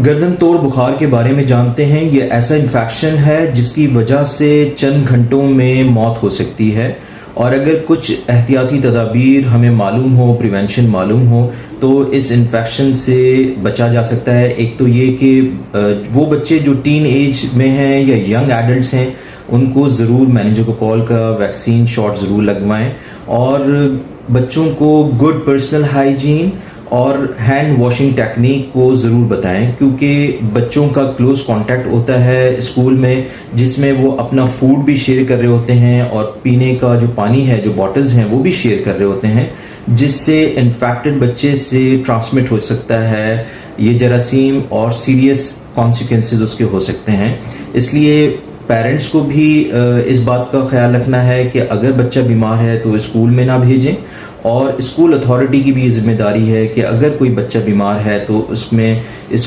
گردن توڑ بخار کے بارے میں جانتے ہیں۔ یہ ایسا انفیکشن ہے جس کی وجہ سے چند گھنٹوں میں موت ہو سکتی ہے، اور اگر کچھ احتیاطی تدابیر ہمیں معلوم ہو، پریونشن معلوم ہو، تو اس انفیکشن سے بچا جا سکتا ہے۔ ایک تو یہ کہ وہ بچے جو ٹین ایج میں ہیں یا ینگ ایڈلٹس ہیں، ان کو ضرور میننجوکوکال کا ویکسین شاٹ ضرور لگوائیں، اور بچوں کو گڈ پرسنل ہائیجین اور ہینڈ واشنگ ٹیکنیک کو ضرور بتائیں، کیونکہ بچوں کا کلوز کانٹیکٹ ہوتا ہے اسکول میں، جس میں وہ اپنا فوڈ بھی شیئر کر رہے ہوتے ہیں اور پینے کا جو پانی ہے، جو باٹلز ہیں، وہ بھی شیئر کر رہے ہوتے ہیں، جس سے انفیکٹڈ بچے سے ٹرانسمٹ ہو سکتا ہے یہ جراثیم، اور سیریس کانسیکوینسز اس کے ہو سکتے ہیں۔ اس لیے پیرنٹس کو بھی اس بات کا خیال رکھنا ہے کہ اگر بچہ بیمار ہے تو اسکول میں نہ بھیجیں، اور اسکول اتھارٹی کی بھی یہ ذمہ داری ہے کہ اگر کوئی بچہ بیمار ہے تو اس میں